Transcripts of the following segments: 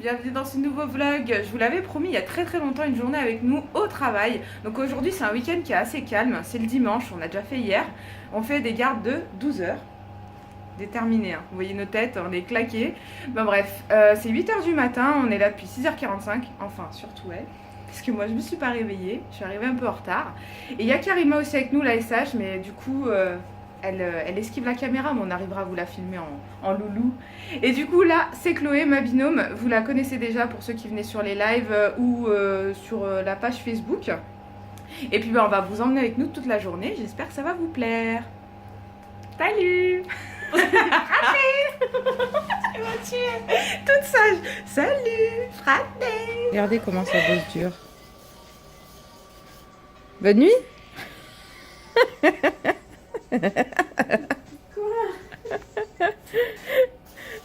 bienvenue dans ce nouveau vlog. Je vous l'avais promis il y a très longtemps, une journée avec nous au travail. Donc aujourd'hui c'est un week-end qui est assez calme, c'est le dimanche, on a déjà fait hier. On fait des gardes de 12 heures. Déterminé, hein. Vous voyez nos têtes, on est claqués. Bon bref, c'est 8h du matin, on est là depuis 6h45, enfin surtout elle. Parce que moi je me suis pas réveillée, je suis arrivée un peu en retard. Et il y a Karima aussi avec nous, la SH, mais du coup elle esquive la caméra, mais on arrivera à vous la filmer en loulou. Et du coup là c'est Chloé, ma binôme, vous la connaissez déjà pour ceux qui venaient sur les lives ou sur la page Facebook. Et puis on va vous emmener avec nous toute la journée, j'espère que ça va vous plaire. Salut. Toute sage. Salut, fraté. Regardez comment ça bosse dur. Bonne nuit. Quoi?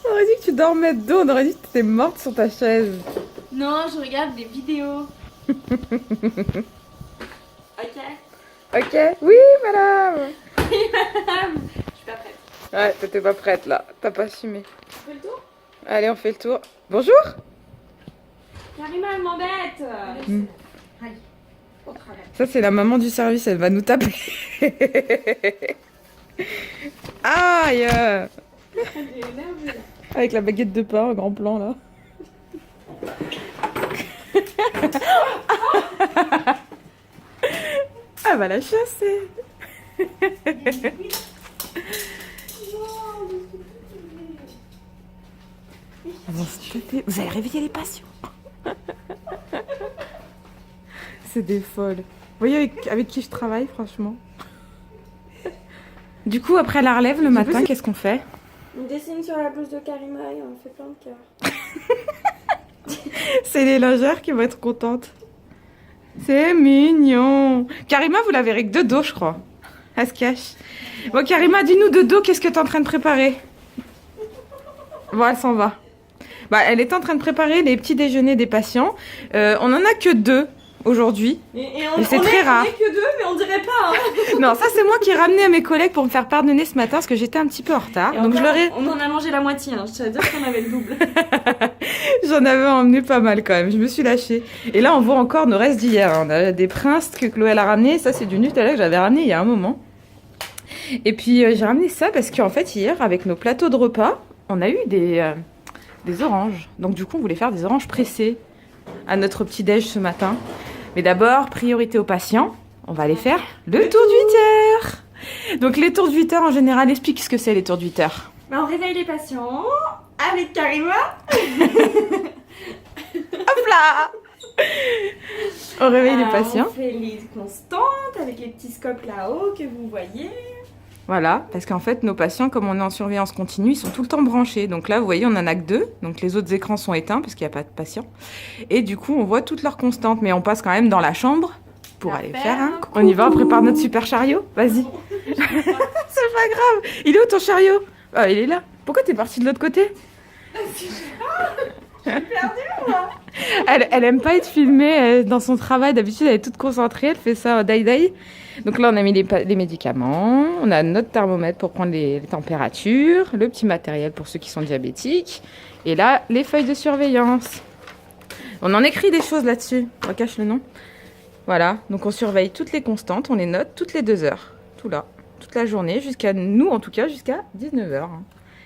On aurait dit que tu dormais de dos, on aurait dit que tu étais morte sur ta chaise. Non, je regarde des vidéos. Ok. Ok. Oui, madame. Oui, madame. Je suis pas prête. Ouais, t'étais pas prête là, t'as pas assumé. On fait le tour? Allez, on fait le tour. Bonjour. Karima, elle m'embête. Allez, au travail. Ça, c'est la maman du service, elle va nous taper. Aïe. Elle est énervée là. Avec la baguette de pain, au grand plan là. Elle va la chasser. Vous allez réveiller les patients. C'est des folles. Vous voyez avec qui je travaille, franchement. Du coup, après la relève le matin, qu'est-ce qu'on fait? On dessine sur la blouse de Karima et on fait plein de cœurs. C'est les lingères qui vont être contentes. C'est mignon. Karima, vous la verrez que de dos, je crois. Elle se cache. Bon, Karima, dis-nous de dos, qu'est-ce que tu es en train de préparer? Bon, elle s'en va. Bah, elle est en train de préparer les petits déjeuners des patients. On en a que 2 aujourd'hui. Et c'est très rare. On est que 2, mais on dirait pas. Hein. Non, ça c'est moi qui ai ramené à mes collègues pour me faire pardonner ce matin parce que j'étais un petit peu en retard. Donc je leur ai... On en a mangé la moitié, hein. Je tiens à dire qu'on avait le double. J'en avais emmené pas mal quand même, je me suis lâchée. Et là on voit encore nos restes d'hier. On a des princes que Chloé elle a ramené. Ça c'est du Nutella que j'avais ramené il y a un moment. Et puis j'ai ramené ça parce qu'en fait hier avec nos plateaux de repas, on a eu des oranges. Donc du coup on voulait faire des oranges pressées à notre petit déj ce matin. Mais d'abord, priorité aux patients, on va aller faire le tour de 8 heures. Donc les tours de 8 heures en général, explique ce que c'est les tours de 8 heures. Bah, on réveille les patients avec Karima. Hop là. On réveille les patients. On fait les constantes avec les petits scopes là-haut que vous voyez. Voilà, parce qu'en fait, nos patients, comme on est en surveillance continue, ils sont tout le temps branchés. Donc là, vous voyez, on en a que 2. Donc les autres écrans sont éteints parce qu'il n'y a pas de patients. Et du coup, on voit toutes leurs constantes. Mais on passe quand même dans la chambre pour aller faire un... On y va, on prépare notre super chariot. Vas-y. C'est pas grave. Il est où ton chariot? Ah, il est là. Pourquoi t'es partie de l'autre côté? Je suis perdue, moi. Elle aime pas être filmée dans son travail. D'habitude, elle est toute concentrée. Elle fait ça die. Donc là, on a mis les médicaments. On a notre thermomètre pour prendre les températures. Le petit matériel pour ceux qui sont diabétiques. Et là, les feuilles de surveillance. On en écrit des choses là-dessus. On cache le nom. Voilà. Donc on surveille toutes les constantes. On les note toutes les 2 heures. Tout là. Toute la journée. Jusqu'à nous, en tout cas, jusqu'à 19h.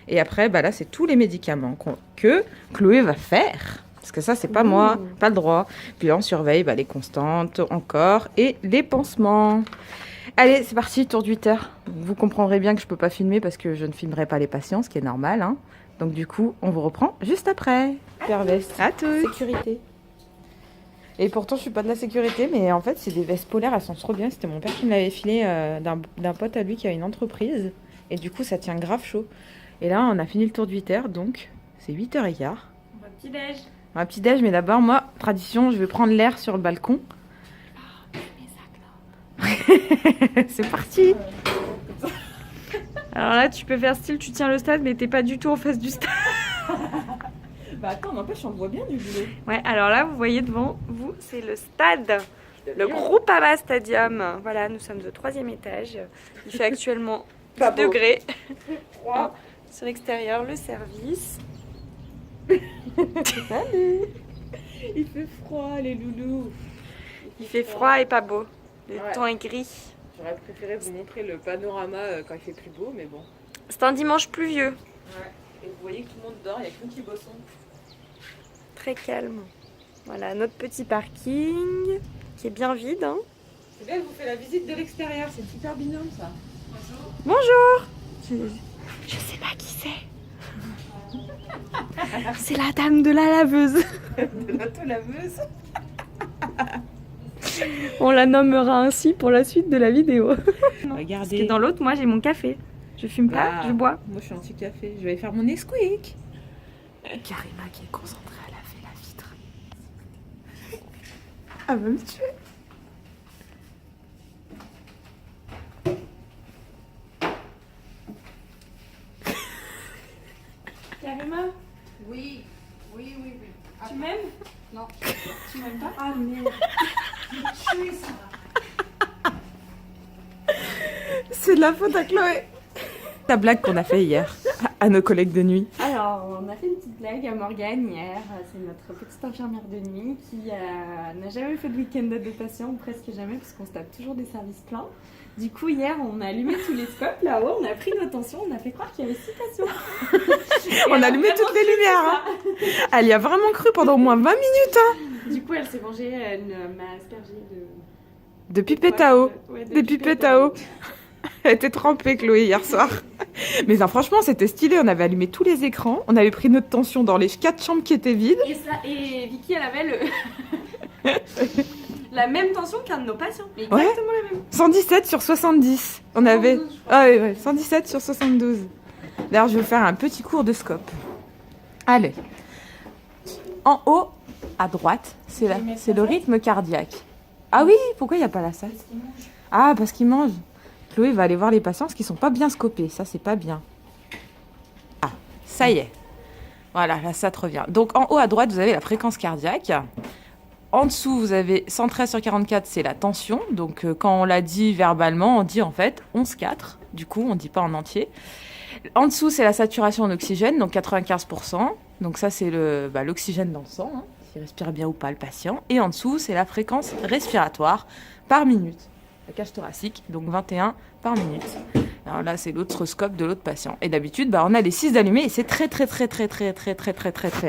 Et après, bah là, c'est tous les médicaments que Chloé va faire. Parce que ça, c'est pas moi, pas le droit. Puis là, on surveille les constantes encore et les pansements. Allez, c'est parti, tour de 8 heures. Vous comprendrez bien que je peux pas filmer parce que je ne filmerai pas les patients, ce qui est normal. Hein. Donc du coup, on vous reprend juste après. Super veste. À tous. Sécurité. Et pourtant, je suis pas de la sécurité, mais en fait, c'est des vestes polaires, elles sont trop bien. C'était mon père qui me l'avait filé d'un pote à lui qui a une entreprise. Et du coup, ça tient grave chaud. Et là, on a fini le tour de 8 heures, donc c'est 8h15. On va petit déj. Un petit déj, mais d'abord, moi, tradition, je vais prendre l'air sur le balcon. C'est parti. Alors là, tu peux faire style, tu tiens le stade, mais t'es pas du tout en face du stade. Bah attends, n'empêche, on le voit bien du boulot. Ouais, alors là, vous voyez devant vous, c'est le stade. Le Groupama Stadium. Voilà, nous sommes au 3e étage. Il fait actuellement 10 degrés. Sur l'extérieur, le service. Salut. Il fait froid, les loulous. Il fait froid et pas beau. Le Ouais. temps est gris. J'aurais préféré vous montrer le panorama quand il fait plus beau, mais bon. C'est un dimanche pluvieux. Ouais. Et vous voyez que tout le monde dort, il n'y a que nous qui bossons. Très calme. Voilà, notre petit parking qui est bien vide. Hein. C'est bien, elle vous fait la visite de l'extérieur, c'est super binôme ça. Bonjour. Je sais pas qui c'est. C'est la dame de la laveuse. De l'auto-laveuse. On la nommera ainsi pour la suite de la vidéo. Regardez. Et dans l'autre, moi j'ai mon café. Je fume pas, je bois. Moi je suis anti-café, je vais faire mon Nesquik. Karima qui est concentrée, elle a fait la vitre. Elle va me tuer. Karima, Oui. tu m'aimes? Non. Tu m'aimes pas? Ah merde. Je suis ça. C'est de la faute à Chloé. La blague qu'on a fait hier à nos collègues de nuit. Alors, on a fait une petite blague à Morgane hier. C'est notre petite infirmière de nuit qui n'a jamais fait de week-end de patient, ou presque jamais, parce qu'on se tape toujours des services pleins. Du coup, hier, on a allumé tous les scopes là-haut, on a pris nos tensions, on a fait croire qu'il y avait 6 patients. On a allumé toutes les lumières. Hein. Elle y a vraiment cru pendant au moins 20 minutes. Hein. Du coup, elle s'est mangée, elle m'a aspergé De pipettes à eau. ouais, Des pipettes à eau. Elle était trempée, Chloé, hier soir. Mais non, franchement, c'était stylé. On avait allumé tous les écrans. On avait pris notre tension dans les 4 chambres qui étaient vides. Et Vicky, elle avait la même tension qu'un de nos patients. Mais exactement la même. 117 sur 70. On avait... 112, je crois. Ah oui, ouais, 117 sur 72. D'ailleurs, je vais vous faire un petit cours de scope. Allez. En haut, à droite, c'est le rythme cardiaque. Ah oui, pourquoi il n'y a pas la salle? Ah, parce qu'ils mangent. Chloé va aller voir les patients parce qu'ils sont pas bien scopés. Ça, c'est pas bien. Ah, ça y est. Voilà, là, ça te revient. Donc, en haut à droite, vous avez la fréquence cardiaque. En dessous, vous avez 113 sur 44, c'est la tension. Donc, quand on l'a dit verbalement, on dit en fait 11,4. Du coup, on ne dit pas en entier. En dessous, c'est la saturation en oxygène, donc 95%. Donc, ça, c'est l'oxygène dans le sang, hein, s'il respire bien ou pas le patient. Et en dessous, c'est la fréquence respiratoire par minute. La cage thoracique, donc 21 par minute. Alors là, c'est l'autre scope de l'autre patient. Et d'habitude, on a les 6 d'allumés et c'est très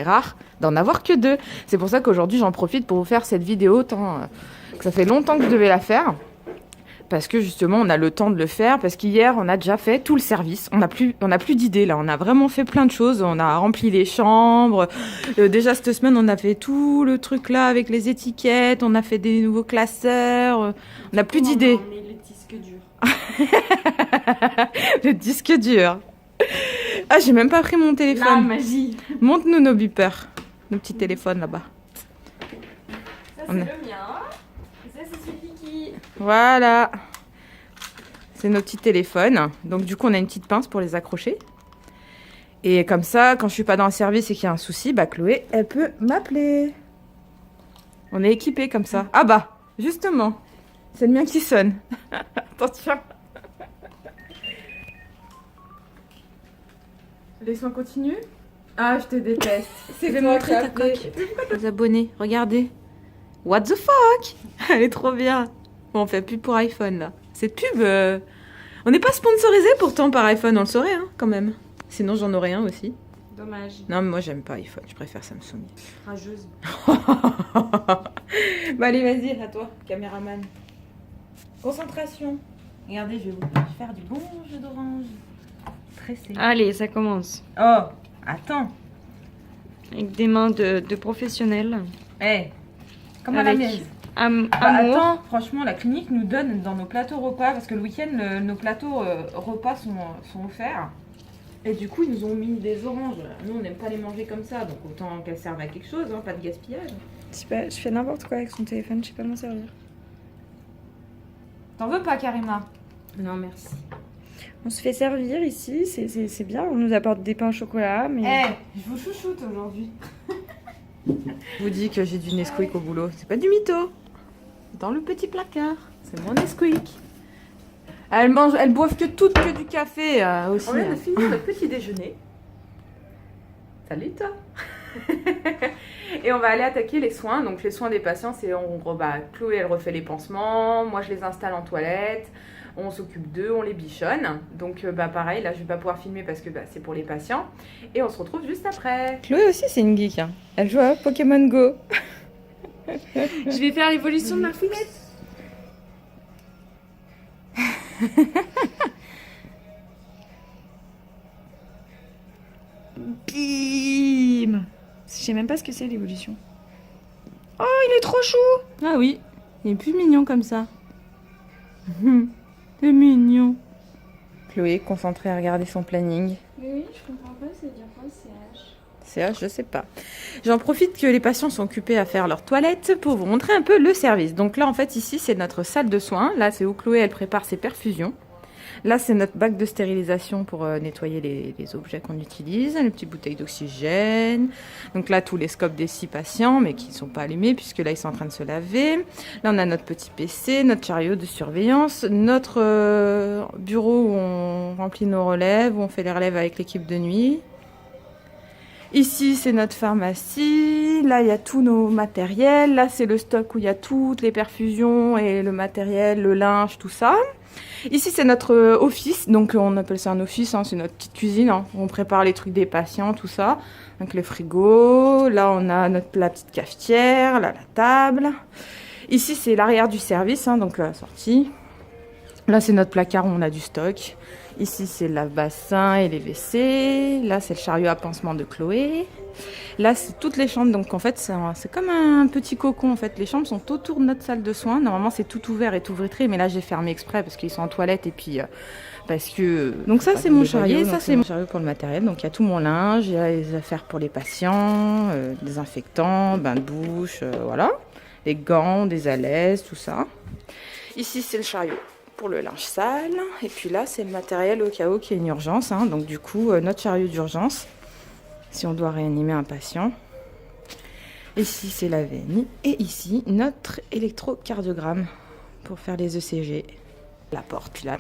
rare d'en avoir que 2. C'est pour ça qu'aujourd'hui, j'en profite pour vous faire cette vidéo, tant que ça fait longtemps que je devais la faire. Parce que justement, on a le temps de le faire. Parce qu'hier, on a déjà fait tout le service. On n'a plus d'idées là. On a vraiment fait plein de choses. On a rempli les chambres. Déjà cette semaine, on a fait tout le truc là avec les étiquettes. On a fait des nouveaux classeurs. On n'a plus d'idées. On met le disque dur. Le disque dur. Ah, j'ai même pas pris mon La téléphone. magie. Montre-nous nos beepers. Nos petits téléphones là-bas. Ça, c'est On a- le mien. Et ça, c'est celui qui... Voilà. C'est nos petits téléphones. Donc du coup, on a une petite pince pour les accrocher. Et comme ça, quand je suis pas dans le service et qu'il y a un souci, Chloé, elle peut m'appeler. On est équipés comme ça. Ah bah, justement. C'est le mien qui sonne. Attention. Les soins continuent. Ah, je te déteste. C'est vais toi montrer qui as ta appelé. coque. Les abonnés, regardez. What the fuck? Elle est trop bien. Bon, on fait pub pour iPhone là. Cette pub, on n'est pas sponsorisé pourtant par iPhone, on le saurait hein, quand même. Sinon j'en aurais un aussi. Dommage. Non, mais moi j'aime pas iPhone, je préfère Samsung. Rageuse. Allez, vas-y, à toi, caméraman. Concentration. Regardez, je vais vous faire du bon jus d'orange. Pressé. Allez, ça commence. Oh, attends. Avec des mains de professionnels. Comment la Avec mienne amour. Attends, franchement, la clinique nous donne dans nos plateaux repas, parce que le week-end, nos plateaux repas sont offerts. Et du coup, ils nous ont mis des oranges. Nous, on n'aime pas les manger comme ça, donc autant qu'elles servent à quelque chose, hein, pas de gaspillage. Je fais n'importe quoi avec son téléphone, je sais pas m'en servir. T'en veux pas, Karima? Non, merci. On se fait servir ici, c'est bien. On nous apporte des pains au chocolat, mais... Je vous chouchoute aujourd'hui. Je vous dis que j'ai du Nesquik au boulot. C'est pas du mytho. Dans le petit placard. C'est mon Nesquik. Elles boivent que toutes que du café aussi. On vient de finir notre petit déjeuner. Salut toi. Et on va aller attaquer les soins. Donc les soins des patients, c'est Chloé elle refait les pansements, moi je les installe en toilette, on s'occupe d'eux, on les bichonne. Donc pareil, là je vais pas pouvoir filmer parce que c'est pour les patients. Et on se retrouve juste après. Chloé aussi c'est une geek, hein. Elle joue à Pokémon Go. Je vais faire l'évolution de ma fouinette. Bim. Je sais même pas ce que c'est l'évolution. Oh, il est trop chou. Ah oui, il est plus mignon comme ça. C'est mignon. Chloé, concentrée à regarder son planning. Oui, je comprends pas, ça veut dire quoi CH? CH, je sais pas. J'en profite que les patients sont occupés à faire leur toilette pour vous montrer un peu le service. Donc là, en fait, ici, c'est notre salle de soins. Là, c'est où Chloé, elle prépare ses perfusions. Là, c'est notre bac de stérilisation pour nettoyer les objets qu'on utilise, les petites bouteilles d'oxygène. Donc là, tous les scopes des 6 patients, mais qui ne sont pas allumés, puisque là, ils sont en train de se laver. Là, on a notre petit PC, notre chariot de surveillance, notre bureau où on remplit nos relèves, où on fait les relèves avec l'équipe de nuit. Ici, c'est notre pharmacie. Là, il y a tous nos matériels. Là, c'est le stock où il y a toutes les perfusions et le matériel, le linge, tout ça. Ici, c'est notre office. Donc, on appelle ça un office. Hein, c'est notre petite cuisine. Hein, où on prépare les trucs des patients, tout ça. Donc, le frigo. Là, on a la petite cafetière. Là, la table. Ici, c'est l'arrière du service. Hein, donc, la sortie. Là, c'est notre placard où on a du stock. Ici, c'est le lave-bassin et les WC. Là, c'est le chariot à pansement de Chloé. Là, c'est toutes les chambres. Donc, en fait, c'est comme un petit cocon. En fait, les chambres sont autour de notre salle de soins. Normalement, c'est tout ouvert et tout vitré. Mais là, j'ai fermé exprès parce qu'ils sont en toilette et puis parce que... Donc ça, c'est mon chariot. Ça, c'est mon chariot pour le matériel. Donc, il y a tout mon linge. Il y a les affaires pour les patients, désinfectants, bain de bouche, voilà. Les gants, des alaises, tout ça. Ici, c'est le chariot pour le linge sale. Et puis là, c'est le matériel au cas où qu'il y ait une urgence. Hein. Donc du coup, notre chariot d'urgence, si on doit réanimer un patient. Ici, c'est la VNI. Et ici, notre électrocardiogramme pour faire les ECG. La porte, puis là.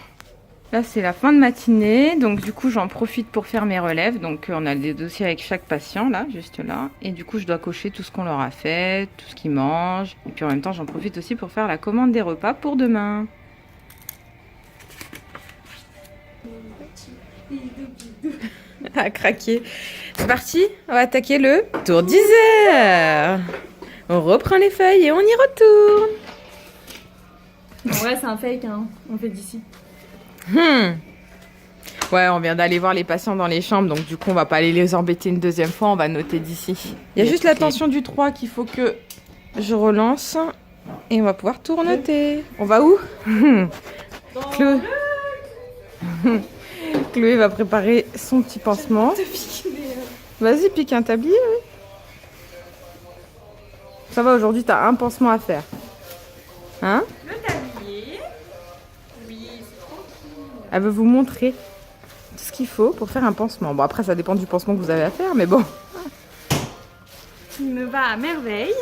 Là, c'est la fin de matinée. Donc du coup, j'en profite pour faire mes relèves. Donc on a des dossiers avec chaque patient, là, juste là. Et du coup, je dois cocher tout ce qu'on leur a fait, tout ce qu'ils mangent. Et puis en même temps, j'en profite aussi pour faire la commande des repas pour demain. À craquer. C'est parti, on va attaquer le tour 10 heures. On reprend les feuilles et on y retourne. En vrai, c'est un fake, hein. On fait d'ici. Ouais, on vient d'aller voir les patients dans les chambres, donc du coup, on va pas aller les embêter une deuxième fois, on va noter d'ici. Il y a juste la tension du 3 qu'il faut que je relance et on va pouvoir tout renoter. On va où? Chloé. Chloé va préparer son petit pansement. Vas-y, pique un tablier. Oui. Ça va, aujourd'hui, t'as un pansement à faire. Hein? Le tablier. Oui, c'est tranquille. Elle veut vous montrer tout ce qu'il faut pour faire un pansement. Bon, après, ça dépend du pansement que vous avez à faire, mais bon. Il me va à merveille.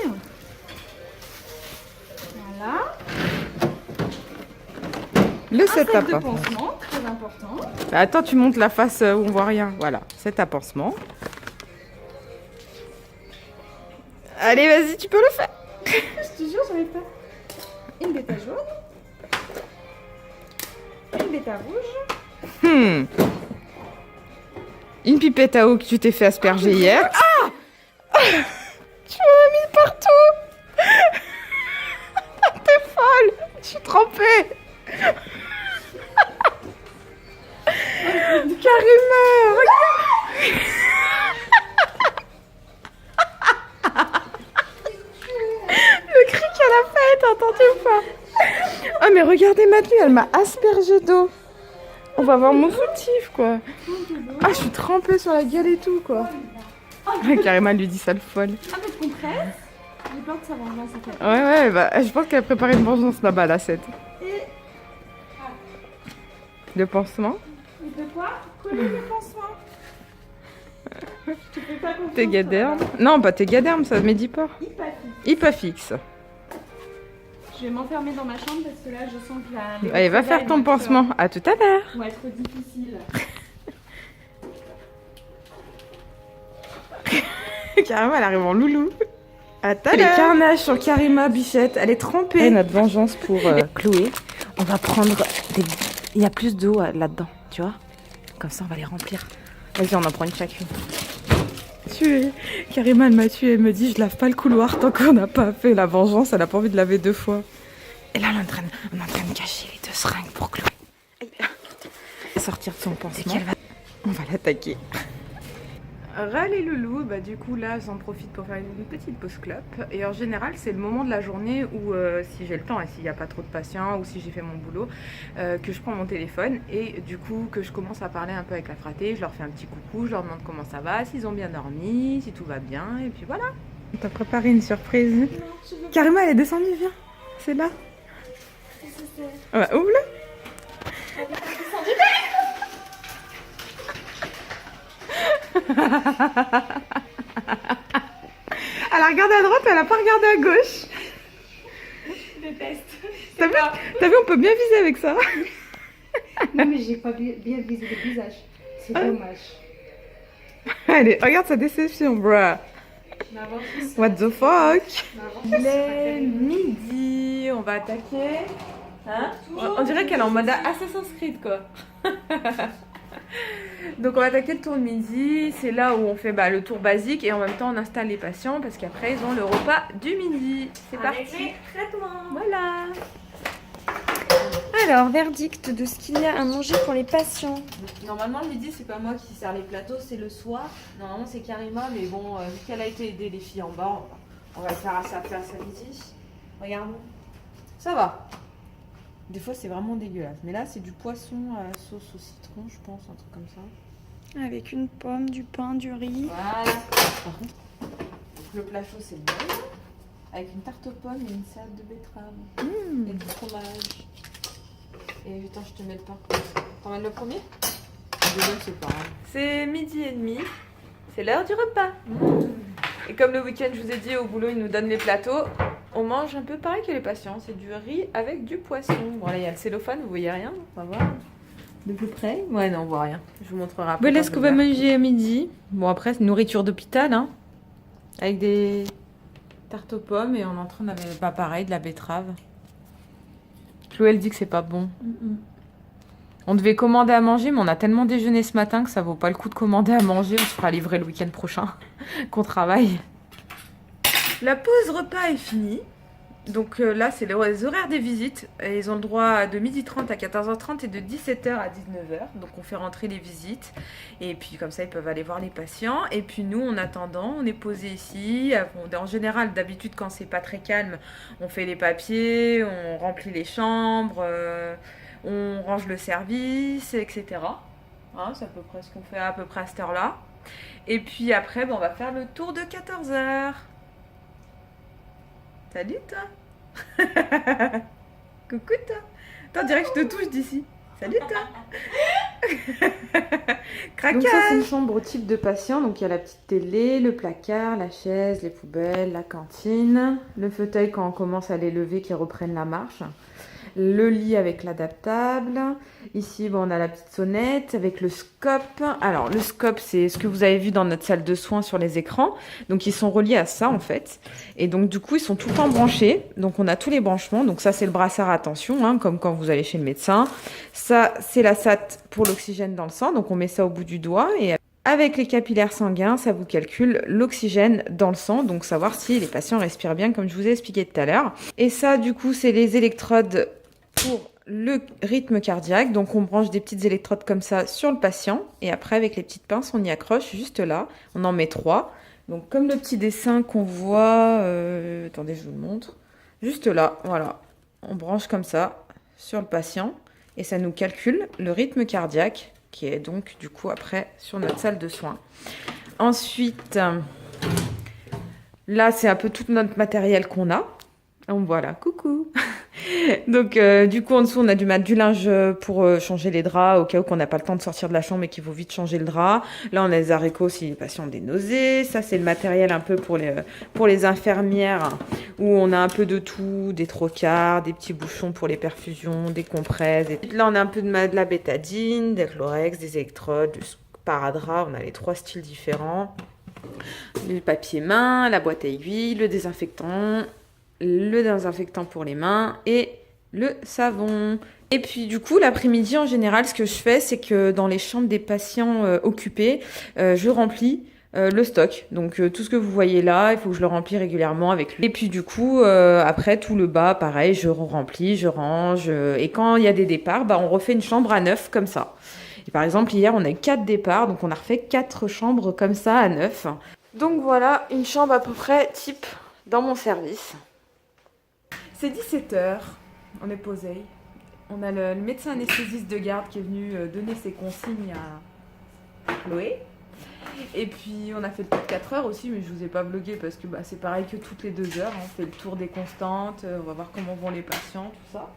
Voilà. Le set setup. de pansement, très important. Attends, tu montes la face où on voit rien. Voilà, c'est un pansement. Allez, vas-y, tu peux le faire. Je te jure, j'arrive pas. Une bêta jaune. Une bêta rouge. Une pipette à eau que tu t'es fait asperger hier. Ah tu m'en as mis partout. T'es folle. Je suis trempée. Carrément. Regarde. Le cri qu'elle a fait, t'as entendu ou pas? Oh mais regardez ma tenue, elle m'a aspergé d'eau. On va voir mon soutif quoi. Ah je suis trempée sur la gueule et tout quoi. Carrément elle lui dit sale folle. Ah mais te compresse. J'ai peur que ça vengeance en fait. Ouais bah je pense qu'elle a préparé une vengeance là-bas la 7. Et... Le pansement. Et de quoi? Coller le pansement. Tu fais pas confiance. T'es gaderme. Non pas t'es gaderme, ça me dit pas. Hypa fixe. Je vais m'enfermer dans ma chambre parce que là je sens que la... Allez va faire ton pansement. À tout à l'heure. Va être difficile. Karima, elle arrive en loulou. Les carnages sur Karima Bichette, elle est trempée. Et notre vengeance pour Chloé, on va prendre des... Il y a plus d'eau là-dedans, tu vois. Comme ça, on va les remplir. Vas-y, on en prend une chacune. Tuée. Karima, elle m'a tuée. Elle me dit, je lave pas le couloir tant qu'on n'a pas fait la vengeance. Elle a pas envie de laver 2 fois. Et là, on est en train de cacher les 2 seringues pour Chloé. Sortir de son pansement. On va l'attaquer. Les loulous, bah du coup là j'en profite pour faire une petite pause clope. Et en général c'est le moment de la journée où si j'ai le temps et s'il n'y a pas trop de patients ou si j'ai fait mon boulot, que je prends mon téléphone et du coup que je commence à parler un peu avec la fratée. Je leur fais un petit coucou, je leur demande comment ça va, s'ils ont bien dormi, si tout va bien et puis voilà. On t'a préparé une surprise. Non, Karima elle est descendue, viens, c'est là. Ouais, ouvre-le. Elle a regardé à droite, elle a pas regardé à gauche. Je déteste. T'as vu, on peut bien viser avec ça. Non, mais j'ai pas bien visé le visage. C'est dommage. Allez, regarde sa déception, bruh. What the fuck. Il est midi, on va attaquer. Hein? On dirait qu'elle est en mode Assassin's Creed, quoi. Donc on va attaquer le tour de midi, c'est là où on fait le tour basique et en même temps on installe les patients parce qu'après ils ont le repas du midi. C'est parti. Voilà. Alors, verdict de ce qu'il y a à manger pour les patients. Normalement, le midi, c'est pas moi qui sers les plateaux, c'est le soir. Normalement, c'est Karima, mais bon, vu qu'elle a été aider les filles en bas, on va le faire à sa place à midi. Regarde. Ça va. Des fois, c'est vraiment dégueulasse. Mais là, c'est du poisson à la sauce au citron, je pense, un truc comme ça. Avec une pomme, du pain, du riz. Voilà. Par contre, le plat chaud, c'est le même. Avec une tarte aux pommes et une salade de betterave. Et du fromage. Et attends, je te mets le pain. T'emmènes le premier? Le deuxième, c'est pas grave. C'est midi et demi. C'est l'heure du repas. Et comme le week-end, je vous ai dit, au boulot, ils nous donnent les plateaux. On mange un peu pareil que les patients. C'est du riz avec du poisson. Bon, là, il y a le cellophane, vous voyez rien. On va voir. De plus près. Ouais, non, on voit rien. Je vous montrerai après. Voilà ce qu'on va manger à midi. Bon, après, c'est nourriture d'hôpital, hein. Avec des tartes aux pommes et en entrant, on avait pas pareil, de la betterave. Chloé, elle dit que c'est pas bon. On devait commander à manger, mais on a tellement déjeuné ce matin que ça vaut pas le coup de commander à manger. On se fera livrer le week-end prochain qu'on travaille. La pause repas est finie. Donc là, c'est les horaires des visites. Et ils ont le droit de 12h30 à 14h30 et de 17h à 19h. Donc on fait rentrer les visites. Et puis comme ça, ils peuvent aller voir les patients. Et puis nous, en attendant, on est posé ici. En général, d'habitude, quand c'est pas très calme, on fait les papiers, on remplit les chambres, on range le service, etc. Hein, c'est à peu près ce qu'on fait à peu près à cette heure-là. Et puis après, on va faire le tour de 14h. Salut toi. Coucou toi. Attends, dirais que je te touche d'ici. Salut toi. Craquage. Donc ça c'est une chambre type de patient. Donc il y a la petite télé, le placard, la chaise, les poubelles, la cantine, le fauteuil quand on commence à les lever qui reprennent la marche. Le lit avec l'adaptable. Ici, on a la petite sonnette avec le scope. Alors, le scope, c'est ce que vous avez vu dans notre salle de soins sur les écrans. Donc, ils sont reliés à ça, en fait. Et donc, du coup, ils sont tout le temps branchés. Donc, on a tous les branchements. Donc, ça, c'est le brassard à tension, hein, comme quand vous allez chez le médecin. Ça, c'est la SAT pour l'oxygène dans le sang. Donc, on met ça au bout du doigt. Et avec les capillaires sanguins, ça vous calcule l'oxygène dans le sang. Donc, savoir si les patients respirent bien, comme je vous ai expliqué tout à l'heure. Et ça, du coup, c'est les électrodes pour le rythme cardiaque. Donc on branche des petites électrodes comme ça sur le patient et après avec les petites pinces on y accroche juste là, on en met 3. Donc comme le petit dessin qu'on voit, attendez je vous le montre, juste là, voilà, on branche comme ça sur le patient et ça nous calcule le rythme cardiaque qui est donc du coup après sur notre salle de soins. Ensuite, là c'est un peu tout notre matériel qu'on a. Donc voilà, coucou. Donc du coup en dessous on a dû mettre du linge pour changer les draps au cas où qu'on n'a pas le temps de sortir de la chambre et qu'il faut vite changer le drap. Là on a les haricots si les patients ont des nausées. Ça c'est le matériel un peu pour les infirmières où on a un peu de tout, des trocars, des petits bouchons pour les perfusions, des compresses. Et là on a un peu de la bétadine, des Clorex, des électrodes, du sparadrap. On a les 3 styles différents. Le papier main, la boîte à aiguilles, le désinfectant pour les mains et le savon. Et puis du coup, l'après-midi, en général, ce que je fais, c'est que dans les chambres des patients occupés, je remplis le stock. Donc tout ce que vous voyez là, il faut que je le remplis régulièrement avec lui. Et puis du coup, après, tout le bas, pareil, je remplis, je range. Et quand il y a des départs, on refait une chambre à neuf comme ça. Et par exemple, hier, on a eu 4 départs, donc on a refait 4 chambres comme ça à neuf. Donc voilà, une chambre à peu près type dans mon service. C'est 17h, on est posé. On a le médecin anesthésiste de garde qui est venu donner ses consignes à Chloé. Et puis on a fait le tour de 4 heures aussi, mais je vous ai pas vlogué parce que c'est pareil que toutes les 2 heures. On fait le tour des constantes, on va voir comment vont les patients, tout ça.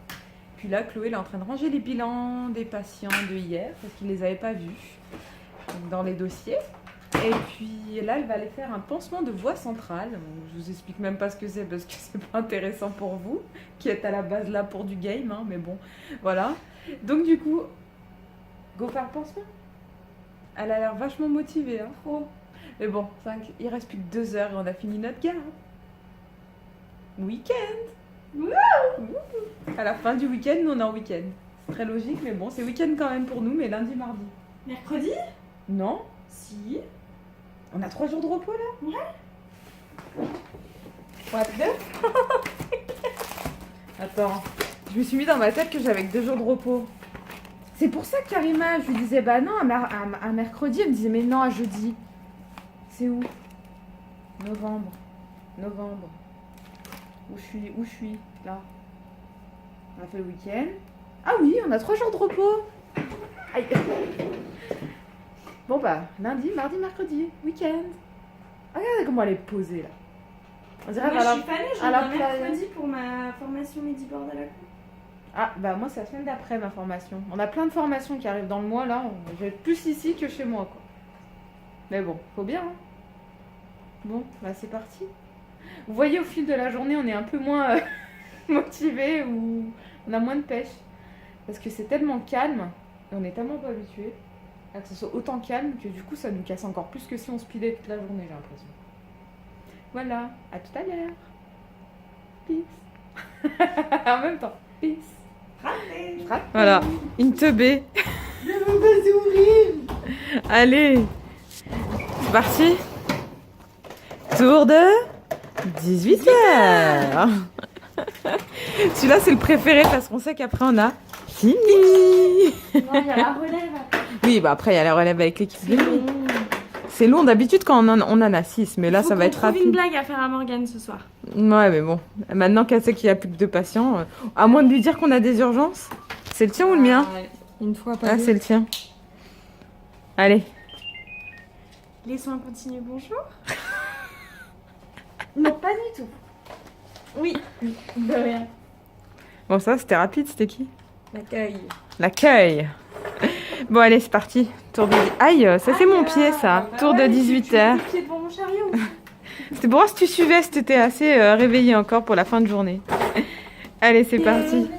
Puis là, Chloé elle est en train de ranger les bilans des patients de hier parce qu'il les avait pas vus dans les dossiers. Et puis là, elle va aller faire un pansement de voie centrale. Je vous explique même pas ce que c'est parce que c'est pas intéressant pour vous, qui êtes à la base là pour du game, hein, mais bon, voilà. Donc du coup, go faire le pansement. Elle a l'air vachement motivée, hein. Trop. Mais bon, il reste plus que 2 heures et on a fini notre garde. Week-end. À la fin du week-end, nous on est en week-end. C'est très logique, mais bon, c'est week-end quand même pour nous, mais lundi, mardi. Mercredi? Non. Si. On a 3 jours de repos là? Ouais. What the... Attends, je me suis mis dans ma tête que j'avais que 2 jours de repos. C'est pour ça que Karima, je lui disais bah non, à mercredi, elle me disait mais non, à jeudi. C'est où? Novembre. Où je suis là. On a fait le week-end. Ah oui, on a 3 jours de repos. Aïe. Bon lundi, mardi, mercredi, week-end. Regardez comment elle est posée là. On dirait Moi, je suis fanée, je la viens mercredi pour ma formation Mediboard à la cour. Ah moi c'est la semaine d'après ma formation. On a plein de formations qui arrivent dans le mois là. Je vais être plus ici que chez moi quoi. Mais bon, faut bien. Hein. Bon, c'est parti. Vous voyez au fil de la journée on est un peu moins motivé ou on a moins de pêche. Parce que c'est tellement calme et on est tellement pas habitué à que ce soit autant calme que du coup ça nous casse encore plus que si on speedait toute la journée j'ai l'impression. Voilà, à tout à l'heure. Peace. En même temps, peace. Raté. Voilà, une teubée. Je veux pas sourire. Allez, c'est parti. Tour de 18h. Celui-là c'est le préféré parce qu'on sait qu'après on a fini. Non, il y a la relève. Oui, après il y a la relève avec l'équipe de nuit. C'est long d'habitude quand on en a 6, mais là ça va être rapide. Une blague à faire à Morgane ce soir. Ouais, mais bon, maintenant qu'elle sait qu'il n'y a plus que 2 patients, à moins de lui dire qu'on a des urgences. C'est le tien ou le mien? Une fois pas Ah, deux. c'est le tien. Allez. Les soins continuent, bonjour. Non, pas du tout. Oui, de rien. Bon, ça c'était rapide, c'était qui? L'accueil. L'accueil. Bon, allez, c'est parti. Tour de... Aïe, ça c'est mon pied, ça. Tour de 18h. Tu es devant mon chariot. C'était pour voir si tu suivais, si t'étais assez réveillé encore pour la fin de journée. Allez, c'est parti.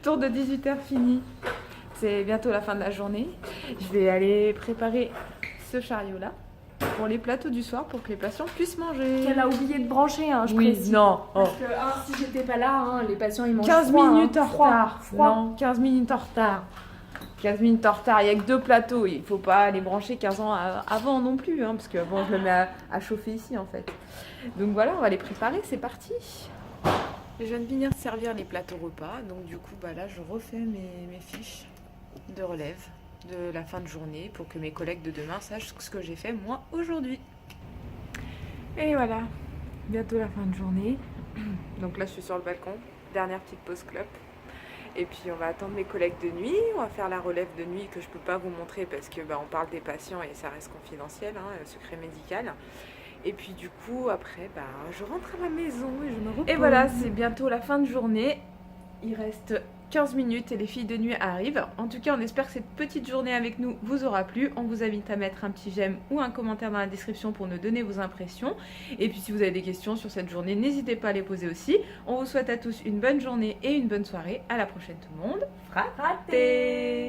Tour de 18h fini. C'est bientôt la fin de la journée. Je vais aller préparer ce chariot-là pour les plateaux du soir pour que les patients puissent manger. Elle a oublié de brancher, hein, je Oui, précise. non. Oh. Parce que si j'étais pas là, les patients ils mangent 15 froid, minutes en froid, retard. froid. Non, 15 minutes en retard. 15 minutes en retard, il n'y a que 2 plateaux. Il ne faut pas les brancher 15 ans avant non plus, hein, parce que bon, je le mets à chauffer ici en fait. Donc voilà, on va les préparer, c'est parti. Je viens de venir de servir les plateaux repas, donc du coup là je refais mes fiches de relève de la fin de journée pour que mes collègues de demain sachent ce que j'ai fait moi aujourd'hui. Et voilà, bientôt la fin de journée. Donc là je suis sur le balcon, dernière petite pause clope. Et puis on va attendre mes collègues de nuit, on va faire la relève de nuit que je peux pas vous montrer parce que on parle des patients et ça reste confidentiel, hein, secret médical. Et puis du coup après je rentre à la maison et je me repose. Et voilà, c'est bientôt la fin de journée. Il reste 15 minutes et les filles de nuit arrivent. En tout cas, on espère que cette petite journée avec nous vous aura plu. On vous invite à mettre un petit j'aime ou un commentaire dans la description pour nous donner vos impressions. Et puis si vous avez des questions sur cette journée, n'hésitez pas à les poser aussi. On vous souhaite à tous une bonne journée et une bonne soirée. À la prochaine tout le monde. Fraté!